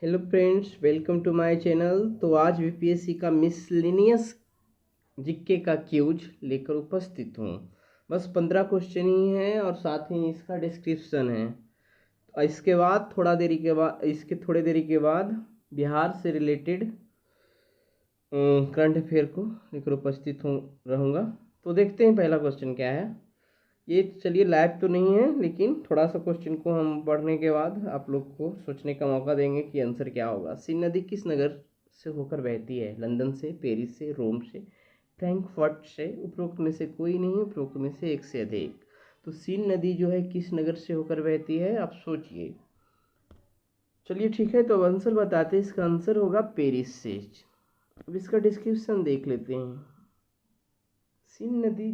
Hello friends, welcome to my channel. तो आज BPSC का मिसलेनियस जीके का क्यूज लेकर उपस्थित हूँ। बस 15 क्वेश्चन ही हैं और साथ ही इसका डिस्क्रिप्शन है। और इसके बाद थोड़ी देरी के बाद बिहार से रिलेटेड करंट अफेयर को लेकर उपस्थित रहूँगा। तो देखते हैं पहला क्वेश्चन क्या है। ये चलिए लाइव तो नहीं है, लेकिन थोड़ा सा क्वेश्चन को हम पढ़ने के बाद आप लोग को सोचने का मौका देंगे कि आंसर क्या होगा। सीन नदी किस नगर से होकर बहती है? लंदन से, पेरिस से, रोम से, फ्रैंकफर्ट से। उपरोक्त में से कोई नहीं, उपरोक्त में से एक से अधिक। तो सीन नदी जो है किस नगर से होकर बहती है, आप सोचिए। चलिए ठीक है, तो अब आंसर बताते हैं। इसका आंसर होगा पेरिस से। अब इसका डिस्क्रिप्शन देख लेते हैं। सीन नदी,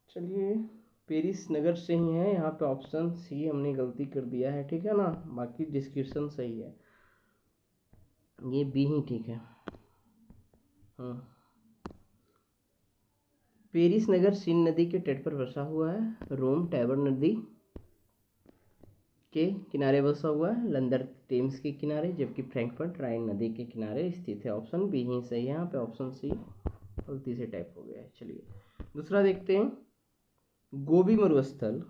चलिए, पेरिस नगर से ही है। यहाँ पे ऑप्शन सी हमने गलती कर दिया है, ठीक है ना। बाकी डिस्क्रिप्शन सही है, ये बी ही ठीक है। हाँ, पेरिस नगर सीन नदी के तट पर बसा हुआ है। रोम टाइबर नदी के किनारे बसा हुआ है। लंदन टेम्स के किनारे, जबकि फ्रैंकफर्ट राइन नदी के किनारे स्थित है। ऑप्शन बी ही सही है। यहाँ पे ऑप्शन सी गलती से टाइप हो गया है। चलिए दूसरा देखते हैं। गोबी मरुस्थल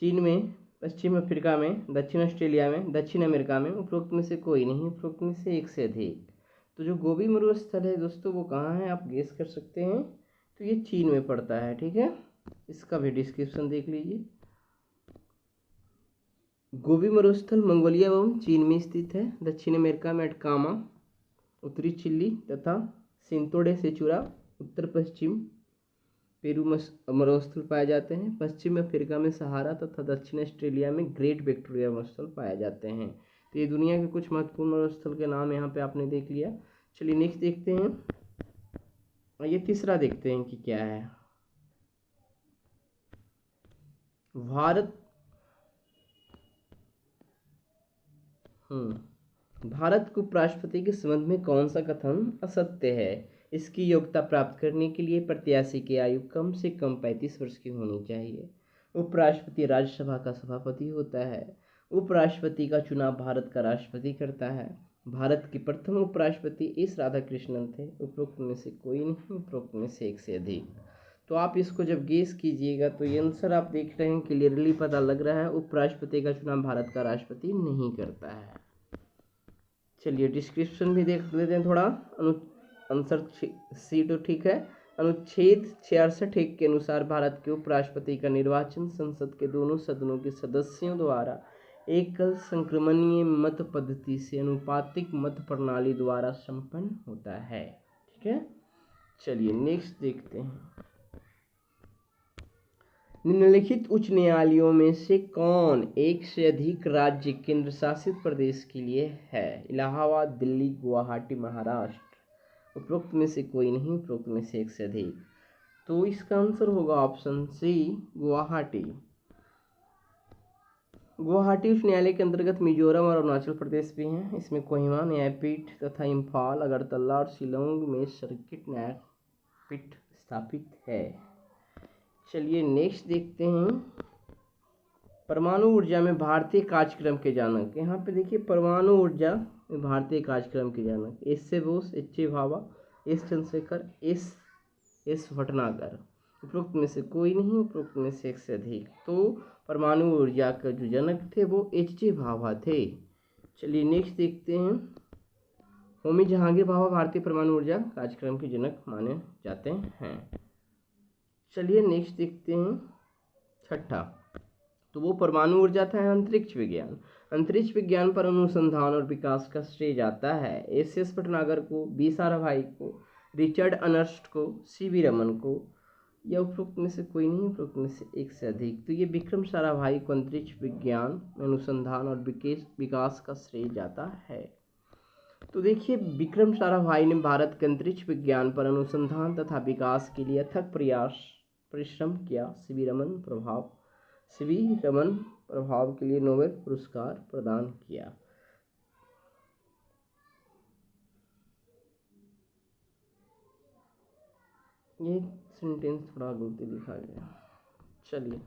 चीन में, पश्चिम अफ्रीका में, दक्षिण ऑस्ट्रेलिया में, दक्षिण अमेरिका में। उपरोक्त में से कोई नहीं, उपरोक्त में से एक से अधिक। तो जो गोबी मरुस्थल है दोस्तों, वो कहाँ है, आप गेस कर सकते हैं। तो ये चीन में पड़ता है, ठीक है। इसका भी डिस्क्रिप्शन देख लीजिए। गोबी मरुस्थल मंगोलिया एवं चीन में स्थित है। दक्षिण अमेरिका में अटकामा, उत्तरी चिली तथा सिंतोडे सेचुरा, उत्तर पश्चिम पेरू मरुस्थल पाए जाते हैं। पश्चिम अफ्रीका में सहारा तथा दक्षिण ऑस्ट्रेलिया में ग्रेट विक्टोरिया मरुस्थल पाए जाते हैं। तो ये दुनिया के कुछ महत्वपूर्ण मरुस्थल के नाम यहाँ पे आपने देख लिया। चलिए नेक्स्ट देखते हैं। ये तीसरा देखते हैं कि क्या है। भारत भारत को उपराष्ट्रपति के संबंध में कौन सा कथन असत्य है? इसकी योग्यता प्राप्त करने के लिए प्रत्याशी की आयु कम से कम 35 वर्ष की होनी चाहिए। उपराष्ट्रपति राज्यसभा का सभापति होता है। उपराष्ट्रपति का चुनाव भारत का राष्ट्रपति करता है। भारत के प्रथम उपराष्ट्रपति एस राधाकृष्णन थे। उपरोक्त में से कोई नहीं, उपरोक्त में से एक से अधिक। तो आप इसको जब गेस कीजिएगा तो ये आंसर आप देख रहे हैं, क्लियरली पता लग रहा है, उपराष्ट्रपति का चुनाव भारत का राष्ट्रपति नहीं करता है। चलिए डिस्क्रिप्शन भी देख लेते हैं थोड़ा। आंसर सी तो ठीक है। अनुच्छेद 66 के अनुसार भारत के उपराष्ट्रपति का निर्वाचन संसद के दोनों सदनों के सदस्यों द्वारा एकल संक्रमणीय मत पद्धति से अनुपातिक मत प्रणाली द्वारा संपन्न होता है, ठीक है। चलिए नेक्स्ट देखते हैं। निम्नलिखित उच्च न्यायालयों में से कौन एक से अधिक राज्य केंद्र शासित प्रदेश के लिए है? इलाहाबाद, दिल्ली, गुवाहाटी, महाराष्ट्र। उपरोक्त में से कोई नहीं, उपरोक्त में से एक से अधिक। तो इसका आंसर होगा ऑप्शन सी, गुवाहाटी। गुवाहाटी उच्च न्यायालय के अंतर्गत मिजोरम और अरुणाचल प्रदेश भी हैं। इसमें कोहिमा न्यायपीठ तथा इम्फाल, अगरतला और शिलोंग में सर्किट न्यायपीठ स्थापित है। चलिए नेक्स्ट देखते हैं। परमाणु ऊर्जा में भारतीय कार्यक्रम के जनक, यहाँ पे देखिए, परमाणु ऊर्जा में भारतीय कार्यक्रम के जनक S A Bose, H A Bhabha, S Chandrasekhar, S Bhatnagar. उपरोक्त में से कोई नहीं, उपरोक्त में से एक से अधिक। तो परमाणु ऊर्जा का जो जनक थे वो एच जे भाभा थे। चलिए नेक्स्ट देखते हैं। होमी जहांगीर भाभा भारतीय परमाणु ऊर्जा कार्यक्रम के जनक माने जाते हैं। चलिए नेक्स्ट देखते हैं। छठा, तो वो परमाणु ऊर्जा था अंतरिक्ष विज्ञान। अंतरिक्ष विज्ञान पर अनुसंधान और विकास का श्रेय जाता है एस एस भटनागर को, बी साराभाई को, रिचर्ड अर्नस्ट को, सी वी रमन को, या उपरोक्त में से कोई नहीं, उपरोक्त में से एक से अधिक। तो ये विक्रम साराभाई को अंतरिक्ष विज्ञान अनुसंधान और विकास का श्रेय जाता है। तो देखिए, विक्रम साराभाई ने भारत के अंतरिक्ष विज्ञान पर अनुसंधान तथा विकास के लिए अथक परिश्रम किया। सी वी रमन प्रभाव के लिए नोबेल पुरस्कार प्रदान किया। ये सेंटेंस थोड़ा गलती लिखा गया। चलिए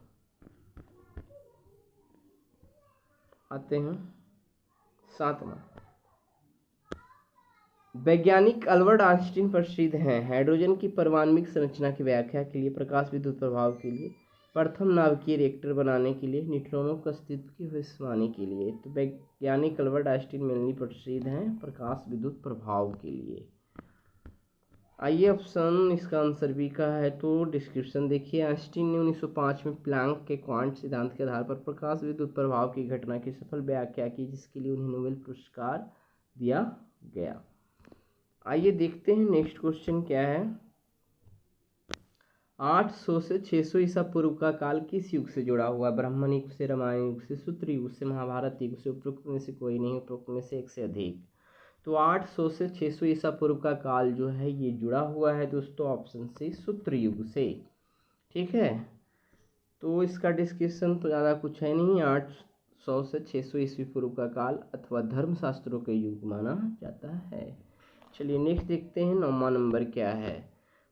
आते हैं 7वां। वैज्ञानिक अल्बर्ट आइंस्टीन प्रसिद्ध हैं हाइड्रोजन की परमाणुक संरचना की व्याख्या के लिए, प्रकाश विद्युत प्रभाव के लिए, प्रथम नाभिकीय रिएक्टर बनाने के लिए, न्यूट्रॉनों के अस्तित्व की भविष्यवाणी के लिए। तो वैज्ञानिक अल्बर्ट आइंस्टीन मेनली प्रसिद्ध हैं प्रकाश विद्युत प्रभाव के लिए। आइए ऑप्शन इसका आंसर बी का है। तो डिस्क्रिप्शन देखिए, आइंस्टीन ने 1905 में प्लैंक के क्वांट सिद्धांत के आधार पर प्रकाश विद्युत प्रभाव की घटना की सफल व्याख्या की, जिसके लिए उन्हें नोबेल पुरस्कार दिया गया। आइए देखते हैं नेक्स्ट क्वेश्चन क्या है। 800 से 600 ईसा पूर्व का काल किस युग से जुड़ा हुआ? ब्राह्मण युग से, रामायण युग से, सूत्र युग से, महाभारत युग से। उपरोक्त में से कोई नहीं, उपरोक्त में से एक से अधिक। तो 800 से 600 ईसा पूर्व का काल जो है ये जुड़ा हुआ है दोस्तों ऑप्शन से सूत्र युग से। ठीक है, तो इसका डिस्क्रिप्शन तो ज़्यादा कुछ है नहीं। 800 से 600 ईस्वी पूर्व का काल अथवा धर्मशास्त्रों के युग माना जाता है। चलिए नेक्स्ट देखते हैं 9वां नंबर क्या है।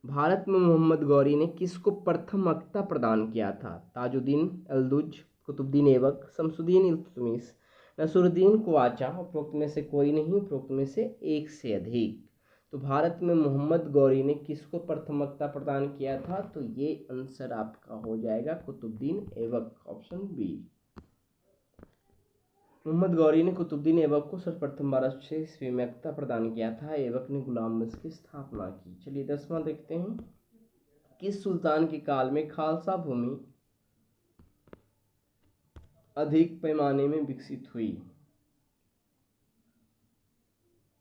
भारत में मोहम्मद गौरी ने किसको प्रथम मक्ता प्रदान किया था? ताजुद्दीन अल्दुज, कुतुबुद्दीन ऐबक, शमसुद्दीन इल्तुतमिश, नसरुद्दीन ख्वाजा। उपरोक्त में से कोई नहीं, उपरोक्त में से एक से अधिक। तो भारत में मोहम्मद गौरी ने किसको प्रथम मक्ता प्रदान किया था? तो ये आंसर आपका हो जाएगा कुतुबुद्दीन ऐबक, ऑप्शन बी। मोहम्मद गौरी ने कुतुबुद्दीन ऐबक को सर्वप्रथम 1206 ईस्वी में मक्ता प्रदान किया था। ऐबक ने गुलाम वंश की स्थापना की। चलिए 10वां देखते हैं। किस सुल्तान के काल में खालसा भूमि अधिक पैमाने में विकसित हुई?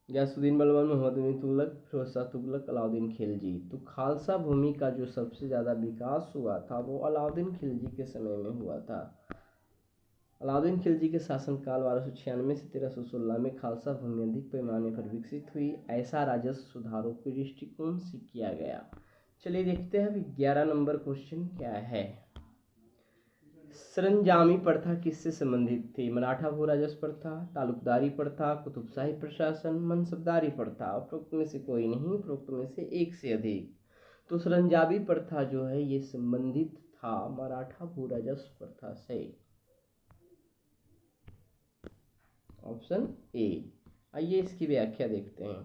गयासुद्दीन बलबन, मोहम्मद बिन तुगलक, फिरोज शाह तुगलक, अलाउद्दीन खिलजी। तो खालसा भूमि का जो सबसे ज़्यादा विकास हुआ था वो अलाउद्दीन खिलजी के समय में हुआ था। अलाउद्दीन खिलजी के शासनकाल 1296 से 1316 में खालसा भूमि अधिक पैमाने पर विकसित हुई। ऐसा राजस्व सुधारों के दृष्टिकोण से किया गया। चलिए देखते हैं अभी 11 नंबर क्वेश्चन क्या है। सरंजामी प्रथा किससे संबंधित थी? मराठा भू राजस्व प्रथा, तालुकदारी प्रथा, कुतुबशाही प्रशासन, मनसबदारी प्रथा। उपरोक्त में से कोई नहीं, उपरोक्त में से एक से अधिक। तो सरंजामी प्रथा जो है ये संबंधित था मराठा भू राजस्व प्रथा से, ऑप्शन ए। आइए इसकी व्याख्या देखते हैं।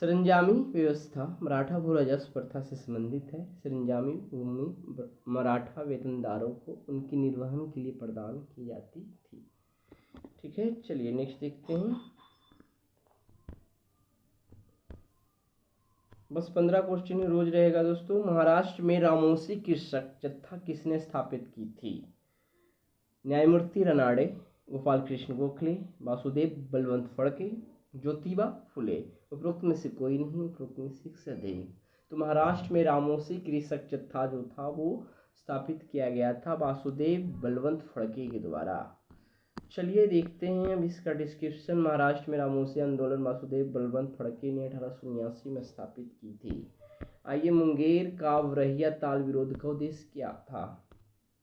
सरंजामी व्यवस्था मराठा भू राजस्व प्रथा से संबंधित है। सरंजामी भूमि मराठा वेतनदारों को उनके निर्वहन के लिए प्रदान की जाती थी। ठीक है, चलिए नेक्स्ट देखते हैं। बस 15 क्वेश्चन ही रोज रहेगा दोस्तों। महाराष्ट्र में रामोसी कृषक जत्था किसने स्थापित की थी? न्यायमूर्ति रनाडे, गोपाल कृष्ण गोखले, वासुदेव बलवंत फड़के, ज्योतिबा फुले। उपरोक्त में से कोई नहीं, उपरोक्त में से एक से अधिक। तो महाराष्ट्र में रामोसी कृषक जत्था जो था वो स्थापित किया गया था वासुदेव बलवंत फड़के के द्वारा। चलिए देखते हैं अब इसका डिस्क्रिप्शन। महाराष्ट्र में रामोसी आंदोलन वासुदेव बलवंत फड़के ने 1879 में स्थापित की थी। आइए मुंगेर का वरहिया ताल विरोध का उद्देश्य क्या था?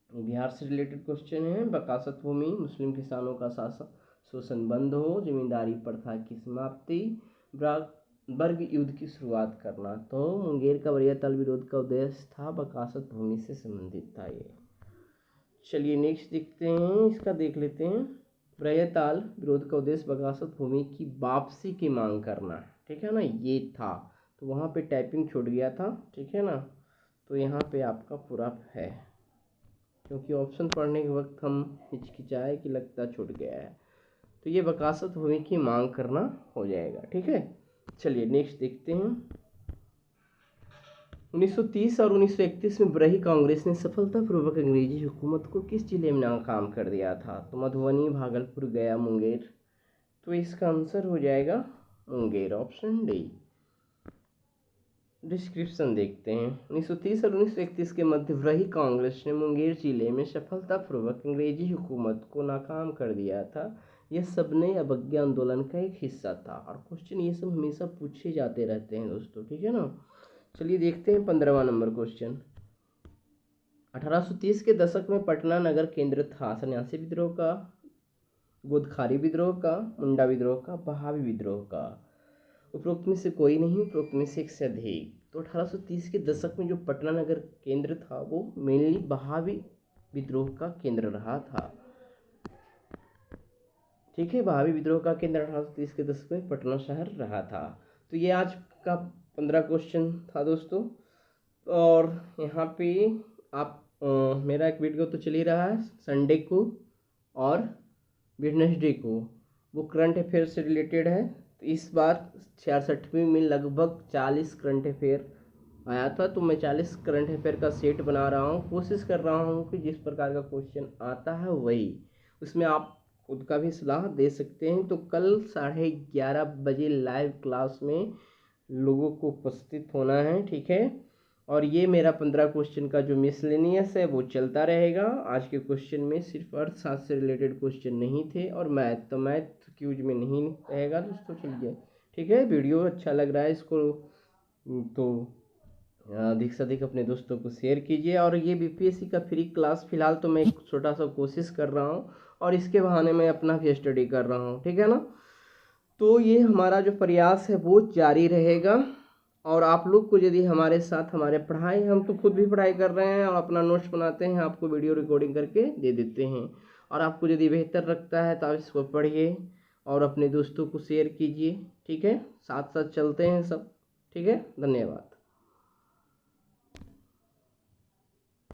बिहार से रिलेटेड क्वेश्चन है। बकासत भूमि, मुस्लिम किसानों का शासन शोषण बंद हो, जमींदारी प्रथा की समाप्ति, वर्ग युद्ध की शुरुआत करना। तो मुंगेर का वरहिया ताल विरोध का उद्देश्य था बकासत भूमि से संबंधित था ये। चलिए नेक्स्ट देखते हैं, इसका देख लेते हैं। वरहिया ताल विरोध का उद्देश्य बकासत भूमि की वापसी की मांग करना, ठीक है ना, ये था। तो वहाँ पे टाइपिंग छूट गया था, ठीक है ना, तो यहाँ पे आपका पूरा है, क्योंकि ऑप्शन पढ़ने के वक्त हम हिचकिचाए कि लगता छूट गया है। तो ये बकासत भूमि की मांग करना हो जाएगा। ठीक है, चलिए नेक्स्ट देखते हैं। 1930 और 1931 में बरही कांग्रेस ने सफलतापूर्वक अंग्रेजी हुकूमत को किस जिले में नाकाम कर दिया था? तो मधुबनी, भागलपुर, गया, मुंगेर। तो इसका आंसर हो जाएगा मुंगेर, ऑप्शन डी। डिस्क्रिप्शन देखते हैं। 1930 और 1931 के मध्य बरही कांग्रेस ने मुंगेर जिले में सफलतापूर्वक अंग्रेजी हुकूमत को नाकाम कर दिया था। यह सबने अवज्ञा आंदोलन का एक हिस्सा था। और क्वेश्चन ये सब हमेशा पूछे जाते रहते हैं दोस्तों, ठीक है ना। चलिए देखते हैं 15वां नंबर क्वेश्चन। 1830 के दशक में पटना नगर केंद्र था सन्यासी विद्रोह का, गोदखारी विद्रोह का, मुंडा विद्रोह का, बहावी विद्रोह का। उपरोक्त में से कोई नहीं, उपरोक्त में से एक से अधिक। तो 1830 के दशक में जो पटना नगर केंद्र था वो मेनली बहावी विद्रोह का केंद्र रहा था। ठीक है। भावी विद्रोह का केंद्र 1830 के दशक में पटना शहर रहा था। तो ये आज का 15 क्वेश्चन था दोस्तों। और यहाँ पे आप मेरा एक वीडियो तो चल ही रहा है संडे को और वेडनेसडे को, वो करंट अफेयर से रिलेटेड है। तो इस बार 66वीं में लगभग 40 करंट अफेयर आया था, तो मैं 40 करंट अफेयर का सेट बना रहा हूँ। कोशिश कर रहा हूँ कि जिस प्रकार का क्वेश्चन आता है वही, उसमें आप खुद का भी सलाह दे सकते हैं। तो कल 11:30 बजे लाइव क्लास में लोगों को उपस्थित होना है, ठीक है। और ये मेरा 15 क्वेश्चन का जो मिसलेनियस है वो चलता रहेगा। आज के क्वेश्चन में सिर्फ अर्थशास्त्र से रिलेटेड क्वेश्चन नहीं थे, और मैथ क्यूज में नहीं रहेगा दोस्तों। चलिए ठीक है, वीडियो अच्छा लग रहा है इसको तो अधिक से अधिक अपने दोस्तों को शेयर कीजिए। और ये बीपीएससी का फ्री क्लास फिलहाल तो मैं एक छोटा सा कोशिश कर रहा हूँ, और इसके बहाने मैं अपना भी स्टडी कर रहा हूँ, ठीक है ना। तो ये हमारा जो प्रयास है वो जारी रहेगा। और आप लोग को यदि हमारे साथ हमारे पढ़ाई, हम तो खुद भी पढ़ाई कर रहे हैं और अपना नोट्स बनाते हैं, आपको वीडियो रिकॉर्डिंग करके दे देते हैं। और आपको यदि बेहतर लगता है तो आप इसको पढ़िए और अपने दोस्तों को शेयर कीजिए, ठीक है। साथ साथ चलते हैं सब, ठीक है। धन्यवाद।